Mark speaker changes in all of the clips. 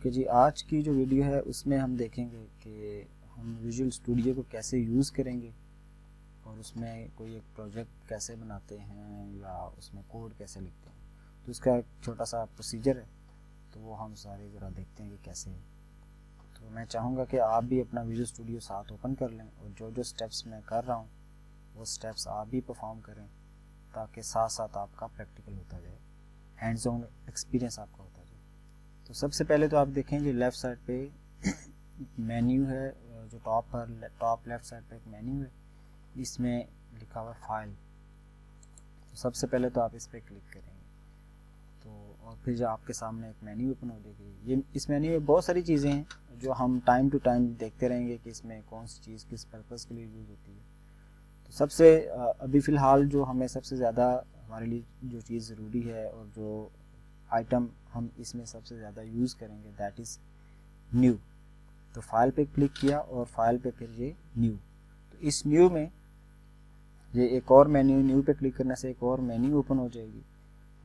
Speaker 1: Okay जी, आज की जो वीडियो है उसमें हम देखेंगे कि हम विजुअल स्टूडियो को कैसे यूज़ करेंगे और उसमें कोई एक प्रोजेक्ट कैसे बनाते हैं या उसमें कोड कैसे लिखते हैं। तो इसका एक छोटा सा प्रोसीजर है, तो वो हम सारे ज़रा देखते हैं कि कैसे है। तो मैं चाहूँगा कि आप भी अपना विजुअल स्टूडियो साथ ओपन कर लें और जो जो स्टेप्स मैं कर रहा हूँ वो स्टेप्स आप भी परफॉर्म करें, ताकि साथ साथ आपका प्रैक्टिकल होता जाए, हैंड्स ऑन एक्सपीरियंस आपका होता जाए। तो सबसे पहले तो आप देखेंगे लेफ़्ट साइड पे मेन्यू है, जो टॉप लेफ़्ट साइड पे एक मेन्यू है, इसमें लिखा हुआ फाइल। तो सबसे पहले तो आप इस पर क्लिक करेंगे तो और फिर जो आपके सामने एक मेन्यू ओपन हो जाएगी। ये इस मेन्यू में बहुत सारी चीज़ें हैं जो हम टाइम टू टाइम देखते रहेंगे कि इसमें कौन सी चीज़ किस पर्पज़ के लिए यूज़ होती है। तो सबसे अभी फ़िलहाल जो हमें सबसे ज़्यादा हमारे लिए जो चीज़ ज़रूरी है और जो आइटम हम इसमें सबसे ज़्यादा यूज़ करेंगे दैट इज़ न्यू। तो फाइल पे क्लिक किया और फाइल पे फिर ये न्यू। तो इस न्यू में ये एक और मेन्यू, न्यू पे क्लिक करने से एक और मेन्यू ओपन हो जाएगी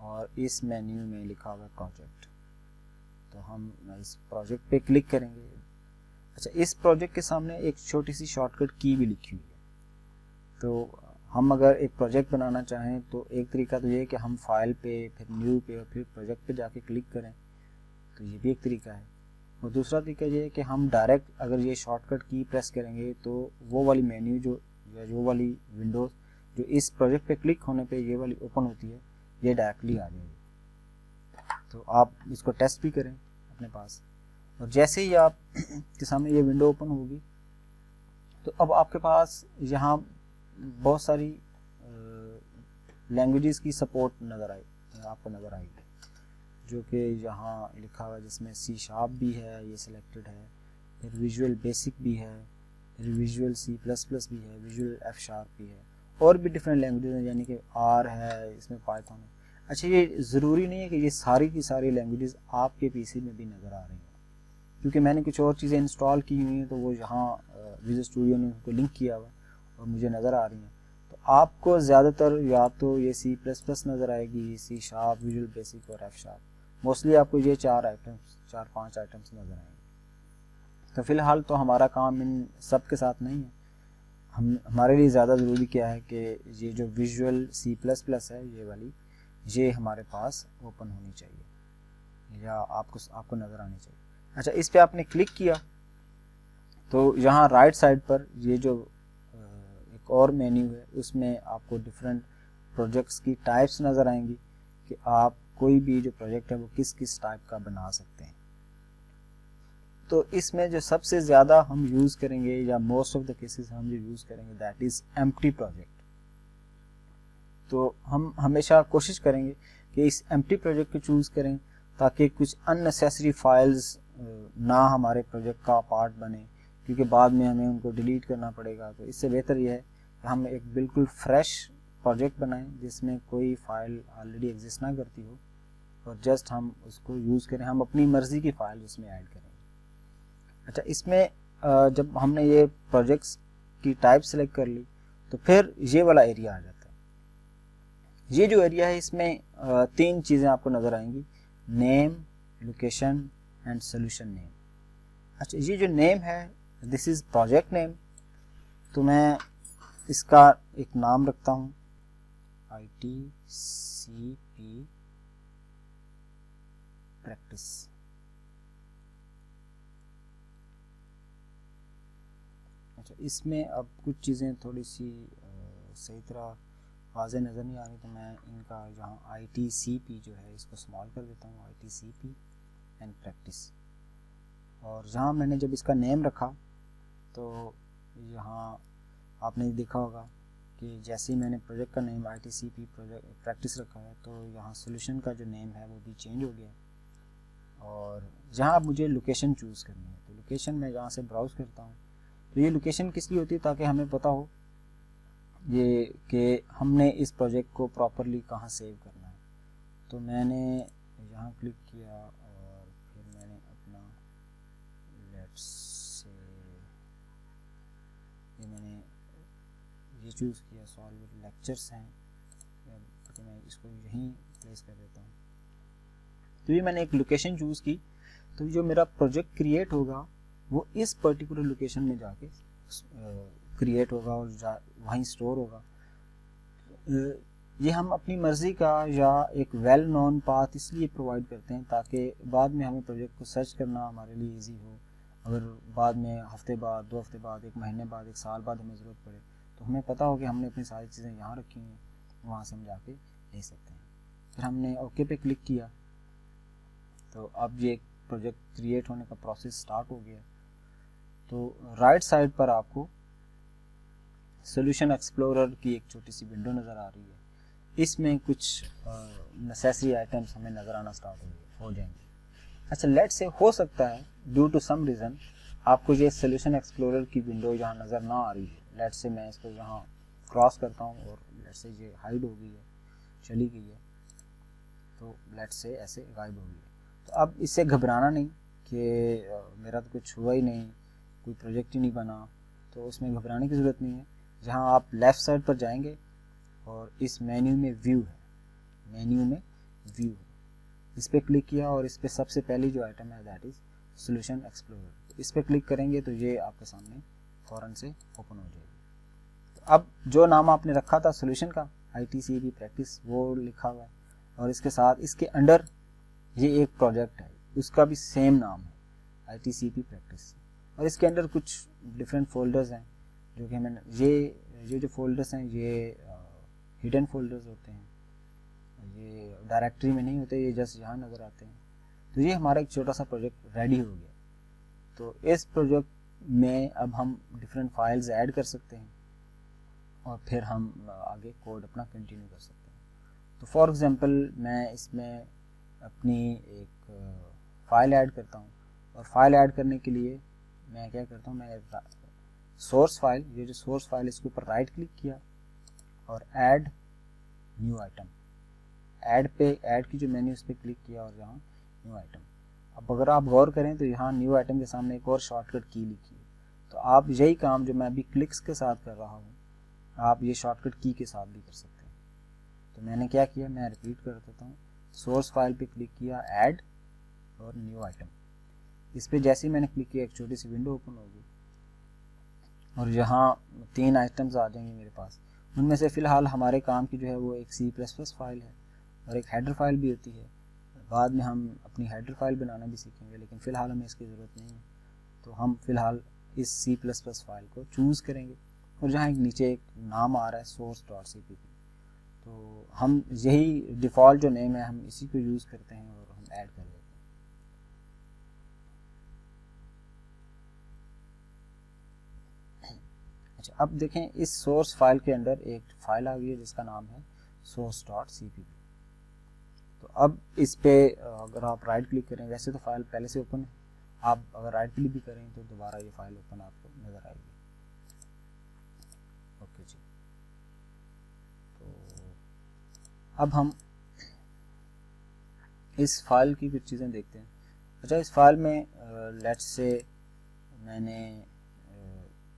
Speaker 1: और इस मेन्यू में लिखा हुआ प्रोजेक्ट। तो हम इस प्रोजेक्ट पे क्लिक करेंगे। अच्छा, इस प्रोजेक्ट के सामने एक छोटी सी शॉर्टकट की भी लिखी हुई है। तो हम अगर एक प्रोजेक्ट बनाना चाहें तो एक तरीका तो ये है कि हम फाइल पे फिर न्यू पे और फिर प्रोजेक्ट पे जाके क्लिक करें, तो ये भी एक तरीका है। और दूसरा तरीका ये है कि हम डायरेक्ट अगर ये शॉर्टकट की प्रेस करेंगे तो वो वाली मेन्यू जो या जो वाली विंडोज जो इस प्रोजेक्ट पे क्लिक होने पे ये वाली ओपन होती है, ये डायरेक्टली आ जाएगी। तो आप इसको टेस्ट भी करें अपने पास। और जैसे ही आप के सामने ये विंडो ओपन होगी तो अब आपके पास यहाँ बहुत सारी लैंग्वेजेस की सपोर्ट आपको नज़र आएगी, जो कि यहाँ लिखा हुआ है, जिसमें C# भी है, ये सिलेक्टेड है, फिर विजुअल बेसिक भी है, फिर विजुअल C++ भी है, विजुअल F# भी है, और भी डिफरेंट लैंग्वेजेस हैं, यानी कि R है, इसमें पाइथन है। अच्छा, ये ज़रूरी नहीं है कि ये सारी की सारी लैंग्वेजेस आपके पीसी में भी नज़र आ रही हैं, क्योंकि मैंने कुछ और चीज़ें इंस्टॉल की हुई हैं तो वो यहाँ विजुअल स्टूडियो ने उनको लिंक किया हुआ और मुझे नज़र आ रही हैं। तो आपको ज़्यादातर या तो ये C++ नज़र आएगी, C#, विजुअल बेसिक और F#। मोस्टली आपको ये 4-5 आइटम्स नज़र आएंगे। तो फ़िलहाल तो हमारा काम इन सब के साथ नहीं है। हमारे लिए ज़्यादा ज़रूरी क्या है कि ये जो विजुअल C++ है ये वाली, ये हमारे पास ओपन होनी चाहिए या आपको नज़र आनी चाहिए। अच्छा, इस पर आपने क्लिक किया तो यहाँ राइट साइड पर ये जो एक और मेन्यू है उसमें आपको डिफरेंट प्रोजेक्ट्स की टाइप्स नज़र आएंगी कि आप कोई भी जो प्रोजेक्ट है वो किस किस टाइप का बना सकते हैं। तो इसमें जो सबसे ज़्यादा हम यूज़ करेंगे या मोस्ट ऑफ द केसेस हम जो यूज़ करेंगे दैट इज़ एम्प्टी प्रोजेक्ट। तो हम हमेशा कोशिश करेंगे कि इस एम्प्टी प्रोजेक्ट को चूज़ करें ताकि कुछ अननेसेसरी फाइल्स ना हमारे प्रोजेक्ट का पार्ट बने, क्योंकि बाद में हमें उनको डिलीट करना पड़ेगा। तो इससे बेहतर यह है कि हम एक बिल्कुल फ्रेश प्रोजेक्ट बनाएं जिसमें कोई फाइल ऑलरेडी एग्जिस्ट ना करती हो और जस्ट हम उसको यूज़ करें, हम अपनी मर्ज़ी की फ़ाइल उसमें ऐड करेंगे। अच्छा, इसमें जब हमने ये प्रोजेक्ट्स की टाइप सेलेक्ट कर ली तो फिर ये वाला एरिया आ जाता है। ये जो एरिया है इसमें 3 चीज़ें आपको नज़र आएंगी, name, location and solution name. अच्छा, ये जो नेम है दिस इज़ प्रोजेक्ट नेम, तो मैं इसका एक नाम रखता हूँ ITCP प्रैक्टिस। अच्छा, इसमें अब कुछ चीज़ें थोड़ी सी सही तरह वाज़ेह नज़र नहीं आ रही, तो मैं इनका यहाँ ITCP जो है इसको स्मॉल कर देता हूँ, ITCP एंड प्रैक्टिस। और जहाँ मैंने जब इसका नेम रखा तो यहाँ आपने देखा होगा कि जैसे ही मैंने प्रोजेक्ट का नेम ITCP प्रैक्टिस रखा है तो यहाँ सोल्यूशन का जो नेम है वो भी चेंज हो गया। और जहाँ अब मुझे लोकेशन चूज़ करनी है तो लोकेशन में जहाँ से ब्राउज़ करता हूँ, तो ये लोकेशन किस लिए होती है, ताकि हमें पता हो ये कि हमने इस प्रोजेक्ट को प्रॉपरली कहाँ सेव करना है। तो मैंने यहाँ क्लिक किया और फिर मैंने अपना लेट्स से ये मैंने ये चूज़ किया, सॉल्व लेक्चर्स हैं, तो मैं इसको यहीं प्लेस कर देता हूँ। तो ये मैंने एक लोकेशन चूज़ की। तो जो मेरा प्रोजेक्ट क्रिएट होगा वो इस पर्टिकुलर लोकेशन में जाके क्रिएट होगा और वहीं स्टोर होगा। ये हम अपनी मर्ज़ी का या एक वेल नोन पाथ इसलिए प्रोवाइड करते हैं ताकि बाद में हमें प्रोजेक्ट को सर्च करना हमारे लिए इजी हो। अगर बाद में हफ्ते बाद, 2 हफ्ते बाद, 1 महीने बाद, 1 साल बाद हमें ज़रूरत पड़े तो हमें पता हो कि हमने अपनी सारी चीज़ें यहाँ रखी हैं, वहाँ से हम जाके ले सकते हैं। फिर हमने ओके पे क्लिक किया तो अब ये प्रोजेक्ट क्रिएट होने का प्रोसेस स्टार्ट हो गया। तो राइट साइड पर आपको सॉल्यूशन एक्सप्लोरर की एक छोटी सी विंडो नज़र आ रही है। इसमें कुछ नेसेसरी आइटम्स हमें नज़र आना स्टार्ट हो जाएंगे। अच्छा, लेट से हो सकता है ड्यू टू सम रीज़न आपको ये सॉल्यूशन एक्सप्लोरर की विंडो यहाँ नज़र ना आ रही है। लेट से मैं इसको यहाँ क्रॉस करता हूँ और लेट से ये हाइड हो गई है, चली गई है, तो लेट से ऐसे गायब हो गई है। तो अब इससे घबराना नहीं कि मेरा तो कुछ हुआ ही नहीं, कोई प्रोजेक्ट ही नहीं बना, तो उसमें घबराने की ज़रूरत नहीं है। जहाँ आप लेफ़्ट साइड पर जाएंगे और इस मेन्यू में व्यू है, मेन्यू में व्यू है, इस पर क्लिक किया और इस पर सबसे पहली जो आइटम है दैट इज़ सॉल्यूशन एक्सप्लोरर। इस पर क्लिक करेंगे तो ये आपके सामने फ़ौरन से ओपन हो जाएगी। तो अब जो नाम आपने रखा था सॉल्यूशन का, ITCP प्रैक्टिस, वो लिखा हुआ है और इसके साथ इसके अंडर ये एक प्रोजेक्ट है, उसका भी सेम नाम है ITCP प्रैक्टिस। और इसके अंदर कुछ डिफरेंट फोल्डर्स हैं जो कि हमें ये जो फोल्डर्स हैं ये हिडन फोल्डर्स होते हैं, ये डायरेक्टरी में नहीं होते, ये जस्ट यहाँ नज़र आते हैं। तो ये हमारा एक छोटा सा प्रोजेक्ट रेडी हो गया। तो इस प्रोजेक्ट में अब हम डिफरेंट फाइल्स ऐड कर सकते हैं और फिर हम आगे कोड अपना कंटिन्यू कर सकते हैं। तो फॉर एग्जांपल मैं इसमें अपनी एक फ़ाइल ऐड करता हूँ और फाइल ऐड करने के लिए मैं क्या करता हूँ, मैं सोर्स फाइल, ये जो सोर्स फाइल इसके ऊपर राइट क्लिक किया और ऐड न्यू आइटम, ऐड की जो मेन्यू, इस पर क्लिक किया और यहाँ न्यू आइटम। अब अगर आप गौर करें तो यहाँ न्यू आइटम के सामने एक और शॉर्टकट की लिखी है। तो आप यही काम जो मैं अभी क्लिक्स के साथ कर रहा हूँ आप ये शॉर्टकट की के साथ भी कर सकते हैं। तो मैंने क्या किया, मैं रिपीट कर देता हूँ, सोर्स फाइल पे क्लिक किया, ऐड और न्यू आइटम। इस पर जैसे ही मैंने क्लिक किया एक छोटी सी विंडो ओपन होगी और यहाँ 3 आइटम्स आ जाएंगे मेरे पास। उनमें से फ़िलहाल हमारे काम की जो है वो एक C++ फाइल है और एक हेडर फाइल भी होती है। बाद में हम अपनी हेडर फाइल बनाना भी सीखेंगे, लेकिन फ़िलहाल हमें इसकी ज़रूरत नहीं है। तो हम फ़िलहाल इस C++ फाइल को चूज़ करेंगे और जहाँ एक नीचे एक नाम आ रहा है source.cpp, तो हम यही डिफ़ॉल्ट जो नेम है हम इसी को यूज़ करते हैं और हम ऐड कर देते हैं। अच्छा, अब देखें इस सोर्स फाइल के अंदर एक फाइल आ गई है जिसका नाम है source.cpp। तो अब इस पे अगर आप राइट क्लिक करें, वैसे तो फाइल पहले से ओपन है, आप अगर राइट क्लिक भी करें तो दोबारा ये फाइल ओपन आपको नज़र आएगी। ओके जी, तो अब हम इस फाइल की कुछ चीज़ें देखते हैं। अच्छा, इस फाइल में लेट्स से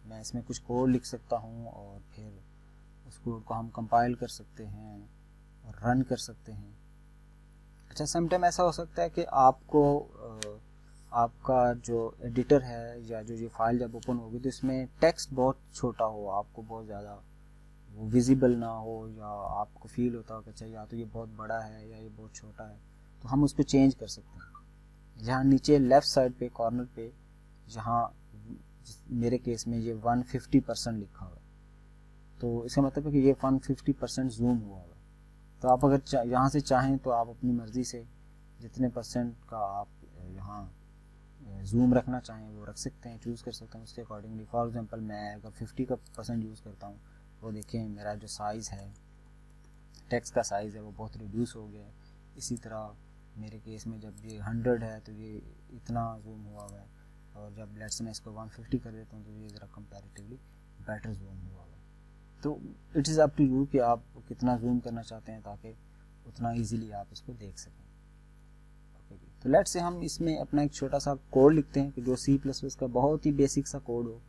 Speaker 1: मैं इसमें कुछ कोड लिख सकता हूँ और फिर उस कोड को हम कंपाइल कर सकते हैं और रन कर सकते हैं। अच्छा, समटाइम ऐसा हो सकता है कि आपको आपका जो एडिटर है या जो ये फाइल जब ओपन होगी तो इसमें टेक्स्ट बहुत छोटा हो, आपको बहुत ज़्यादा वो विजिबल ना हो, या आपको फील होता हो कि अच्छा या तो ये बहुत बड़ा है या ये बहुत छोटा है, तो हम उसको चेंज कर सकते हैं। जहाँ नीचे लेफ़्ट साइड पे कॉर्नर पे जहाँ मेरे केस में ये 150% लिखा हुआ है, तो इसका मतलब है कि ये 150% जूम हुआ हुआ है। तो आप अगर यहाँ से चाहें तो आप अपनी मर्ज़ी से जितने परसेंट का आप यहाँ जूम रखना चाहें वो रख सकते हैं, चूज़ कर सकते हैं उसके अकॉर्डिंगली। फॉर एग्जांपल मैं अगर 50% यूज़ करता हूँ, वो देखें मेरा जो साइज़ है, टेक्स्ट का साइज़ है वो बहुत रिड्यूस हो गया है। इसी तरह मेरे केस में जब ये 100 है तो ये इतना जूम हुआ हुआ है, और जब लेट्स मैं इसको 150 कर देता हूँ तो ये ज़रा कंपैरेटिवली बेटर जूम हुआ हुआ है। तो it is up to you कि आप कितना जूम करना चाहते हैं ताकि उतना इजीली आप इसको देख सकें। तो लेट्स से हम इसमें अपना एक छोटा सा कोड लिखते हैं कि जो C++ का बहुत ही बेसिक सा कोड हो,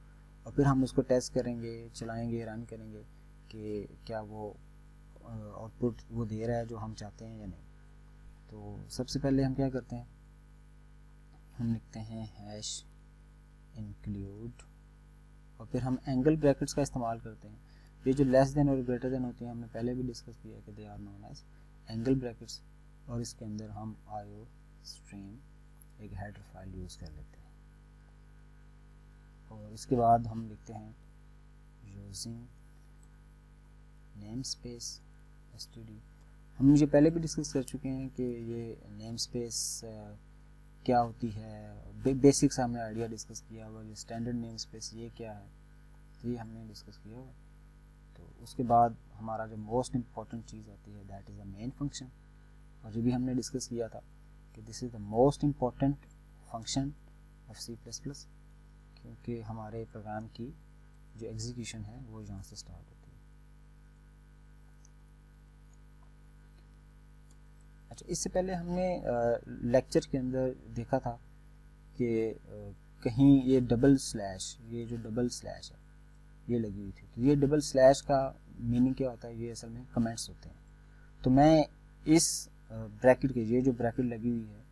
Speaker 1: और फिर हम उसको टेस्ट करेंगे, चलाएंगे, रन करेंगे कि क्या वो आउटपुट वो दे रहा है जो हम चाहते हैं या नहीं। तो सबसे पहले हम क्या करते हैं, हम लिखते हैं हैश इंक्लूड, और फिर हम एंगल ब्रैकेट्स का इस्तेमाल करते हैं। ये जो लेस देन और ग्रेटर देन होती हैं हमने पहले भी डिस्कस किया कि they are known as angle brackets, और इसके अंदर हम आयो स्ट्रीम एक हेडर फाइल यूज़ कर लेते हैं। और इसके बाद हम लिखते हैं यूजिंग नेम स्पेस std। हम ये पहले भी डिस्कस कर चुके हैं कि ये नेम स्पेस क्या होती है, बेसिक से हमने आइडिया डिस्कस किया हुआ। ये स्टैंडर्ड नेम स्पेस ये क्या है, ये हमने डिस्कस किया हुआ। तो उसके बाद हमारा जो मोस्ट इम्पॉर्टेंट चीज़ आती है that is a main function, और ये भी हमने डिस्कस किया था कि this is the most important function of C++, क्योंकि हमारे प्रोग्राम की जो एग्जीक्यूशन है वो यहाँ से स्टार्ट होती है। अच्छा, इससे पहले हमने लेक्चर के अंदर देखा था कि कहीं ये डबल स्लैश, ये जो डबल स्लैश है ये लगी हुई थी। तो ये डबल स्लैश का मीनिंग क्या होता है, ये असल में कमेंट्स होते हैं। तो मैं इस ब्रैकेट के, ये जो ब्रैकेट लगी हुई है,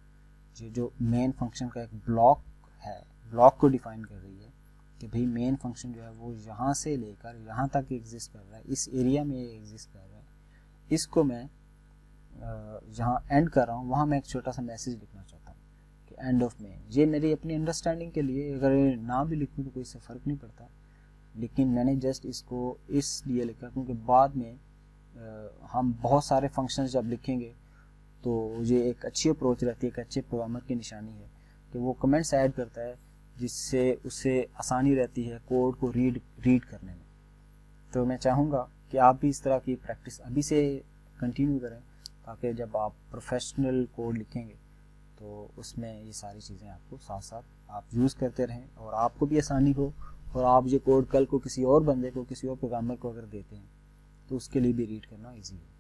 Speaker 1: ये जो मेन फंक्शन का एक ब्लॉक है, ब्लॉक को डिफाइन कर रही है कि भाई मेन फंक्शन जो है वो यहाँ से लेकर यहाँ तक एग्जिस्ट कर रहा है, इस एरिया में एग्जिस्ट कर रहा है। इसको मैं जहाँ एंड कर रहा हूँ वहाँ मैं एक छोटा सा मैसेज लिखना चाहता हूँ कि एंड ऑफ मेन। ये मेरी अपनी अंडरस्टैंडिंग के लिए, अगर ना भी लिखूँ तो कोई इससे फ़र्क नहीं पड़ता, लेकिन मैंने जस्ट इसको इसलिए लिखा क्योंकि बाद में हम बहुत सारे फंक्शंस जब लिखेंगे तो ये एक अच्छी अप्रोच रहती है, एक अच्छे प्रोग्रामर की निशानी है कि वो कमेंट्स ऐड करता है जिससे उसे आसानी रहती है कोड को रीड करने में। तो मैं चाहूँगा कि आप भी इस तरह की प्रैक्टिस अभी से कंटिन्यू करें, ताकि जब आप प्रोफेशनल कोड लिखेंगे तो उसमें ये सारी चीज़ें आपको साथ साथ आप यूज़ करते रहें और आपको भी आसानी हो, और आप ये कोड कल को किसी और बंदे को, किसी और प्रोग्रामर को अगर देते हैं तो उसके लिए भी रीड करना ईजी है।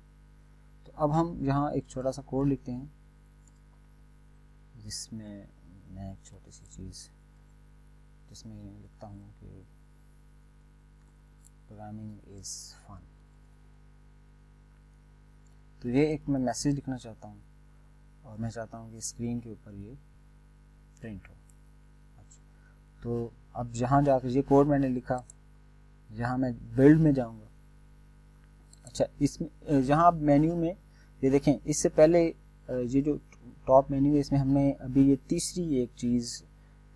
Speaker 1: तो अब हम यहाँ एक छोटा सा कोड लिखते हैं जिसमें मैं एक छोटी सी चीज़ जिसमें लिखता हूँ कि प्रोग्रामिंग इज़ फन। तो ये एक मैं मैसेज लिखना चाहता हूँ और मैं चाहता हूँ कि स्क्रीन के ऊपर ये प्रिंट हो। अच्छा, तो अब यहाँ जाकर ये कोड मैंने लिखा, यहाँ मैं बिल्ड में जाऊँगा। अच्छा, इसमें जहाँ मेन्यू में ये देखें, इससे पहले ये जो टॉप मेन्यू है इसमें हमने अभी ये तीसरी एक चीज़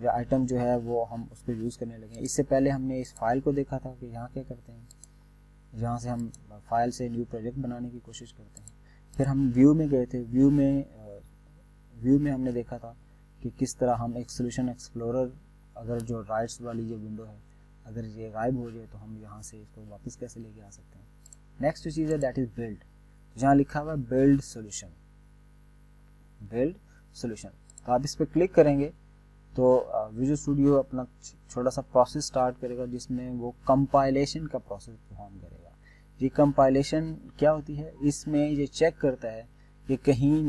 Speaker 1: या आइटम जो है वो हम उसको यूज़ करने लगे। इससे पहले हमने इस फाइल को देखा था कि यहाँ क्या करते हैं, यहाँ से हम फाइल से न्यू प्रोजेक्ट बनाने की कोशिश करते हैं। फिर हम व्यू में गए थे, व्यू में हमने देखा था कि किस तरह हम एक सोल्यूशन एक्सप्लोरर, अगर जो राइट्स वाली जो विंडो है अगर ये गायब हो जाए तो हम यहाँ से इसको वापस कैसे लेके आ सकते हैं। नेक्स्ट चीज़ है दैट इज़ बिल्ड, जहाँ लिखा हुआ है बिल्ड सोल्यूशन। तो आप इस पर क्लिक करेंगे तो विजुअल स्टूडियो अपना छोटा सा प्रोसेस स्टार्ट करेगा जिसमें वो कंपाइलेशन का प्रोसेस परफॉर्म करेगा। ये कंपाइलेशन क्या होती है, इसमें ये चेक करता है कि कहीं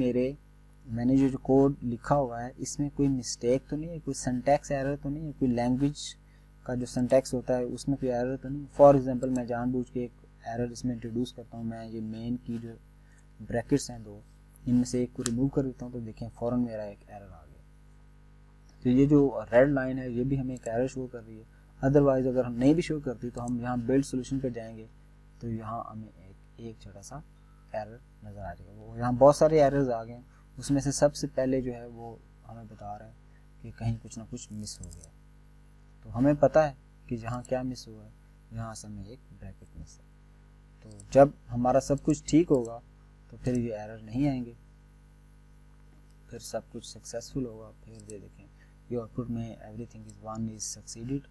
Speaker 1: मैंने जो कोड लिखा हुआ है इसमें कोई मिस्टेक तो नहीं है, कोई सिंटैक्स एरर तो नहीं है, कोई लैंग्वेज का जो सिंटैक्स होता है उसमें कोई एरर तो नहीं। फॉर एग्जांपल मैं जानबूझ के एक एरर इसमें इंट्रोड्यूस करता हूँ, मैं ये मेन की जो ब्रैकेट्स हैं दो, इनमें से एक को रिमूव कर देता हूँ तो देखें फ़ौरन मेरा एक एरर आ गया। तो ये जो रेड लाइन है ये भी हमें एक एरर शो कर रही है। अदरवाइज़ अगर हम नहीं भी शो करती तो हम यहाँ बिल्ड सोल्यूशन पर जाएंगे तो यहाँ हमें एक छोटा सा एरर नज़र आ जाएगा। वो यहाँ बहुत सारे एरर्स आ गए, उसमें से सबसे पहले जो है वो हमें बता रहा है कि कहीं कुछ ना कुछ मिस हो गया। तो हमें पता है कि जहाँ क्या मिस हुआ है, यहाँ से हमें एक ब्रैकेट मिस है। तो जब हमारा सब कुछ ठीक होगा तो फिर ये एरर नहीं आएंगे, फिर सब कुछ सक्सेसफुल होगा। फिर ये देखें ये आउटपुट में एवरीथिंग इज़ 1 इज़ सक्सीडेड।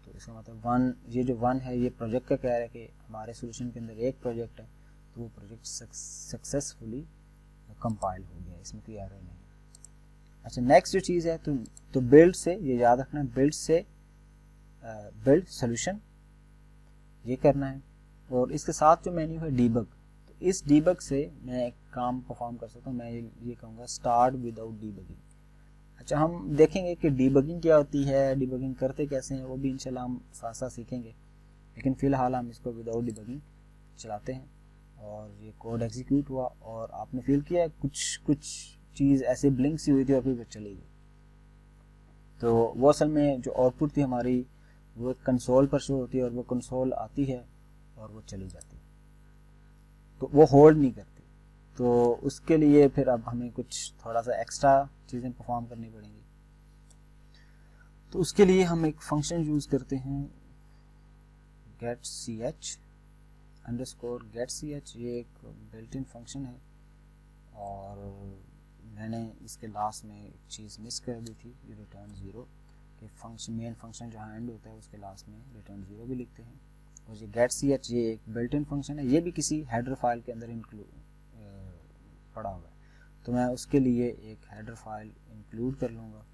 Speaker 1: तो इसका मतलब 1, ये जो 1 है ये प्रोजेक्ट का कह रहा है कि हमारे सोल्यूशन के अंदर एक प्रोजेक्ट है, तो वो प्रोजेक्ट सक्सेसफुली कंपाइल हो गया, इसमें कोई एरर नहीं है। अच्छा, नेक्स्ट जो चीज़ है तो बिल्ड से, ये याद रखना है, बिल्ड से बिल्ड सोल्यूशन ये करना है। और इसके साथ जो मेन्यू है डीबग, तो इस डीबग से मैं एक काम परफॉर्म कर सकता हूँ। मैं ये कहूँगा स्टार्ट विदाउट डीबगिंग। अच्छा, हम देखेंगे कि डीबगिंग क्या होती है, डीबगिंग करते कैसे हैं, वो भी इंशाल्लाह हम साथ साथ सीखेंगे, लेकिन फ़िलहाल हम इसको विदाउट डीबगिंग चलाते हैं। और ये कोड एग्जीक्यूट हुआ और आपने फील किया कुछ चीज़ ऐसे ब्लिंक सी हुई थी और फिर चली गई। तो वो असल में जो आउटपुट थी हमारी वो कंसोल पर शो होती है, और वो कंसोल आती है और वो चली जाती है, तो वो होल्ड नहीं करती। तो उसके लिए फिर अब हमें कुछ थोड़ा सा एक्स्ट्रा चीज़ें परफॉर्म करनी पड़ेंगी। तो उसके लिए हम एक फंक्शन यूज़ करते हैं get ch underscore get ch। ये एक बिल्ट इन फंक्शन है, और मैंने इसके लास्ट में एक चीज़ मिस कर दी थी, रिटर्न ज़ीरो कि फंक्शन मेन फंक्शन जहाँ एंड होता है उसके लास्ट में रिटर्न ज़ीरो भी लिखते हैं। और ये get ch ये एक बिल्ट इन फंक्शन है, ये भी किसी हेडर फाइल के अंदर इंक्लूड पड़ा हुआ है, तो मैं उसके लिए एक हेडर फाइल इंक्लूड कर लूँगा।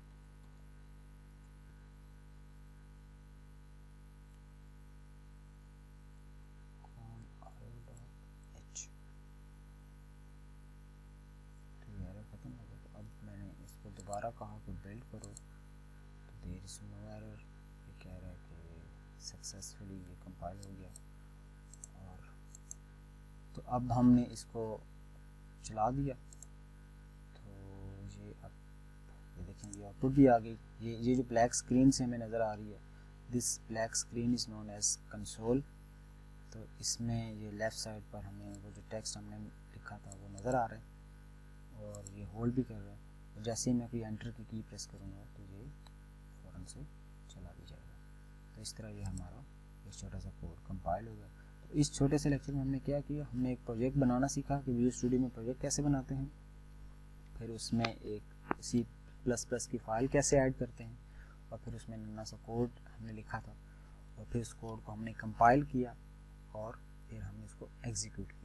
Speaker 1: खत्म हो गया। तो अब मैंने इसको दोबारा कहा कि बिल्ड करो, तो देयर इज नो एरर, ये कह रहा है कि सक्सेसफुली ये कंपाइल हो गया। और तो अब हमने इसको चला दिया, तो ये अब ये देखें ये आउटपुट भी आ गई। ये जो ब्लैक स्क्रीन से हमें नज़र आ रही है, this black screen is known as console. तो इसमें ये लेफ़्ट साइड पर हमें वो जो टेक्स्ट हमने लिखा था वो नज़र आ रहा है, और ये होल्ड भी कर रहा है। और जैसे ही मैं कोई एंटर की प्रेस करूँगा तो ये फ़ौरन से चला भी जाएगा। तो इस तरह ये हमारा एक छोटा सा कोड कंपाइल हो गया। तो इस छोटे से लेक्चर में हमने क्या किया, हमने एक प्रोजेक्ट बनाना सीखा कि विजुअल स्टूडियो में प्रोजेक्ट कैसे बनाते हैं, फिर उसमें एक C++ की फ़ाइल कैसे ऐड करते हैं, और फिर उसमें नन्ना सा कोड हमने लिखा था, और फिर उस कोड को हमने कंपाइल किया और फिर हमने उसको एग्जीक्यूट किया।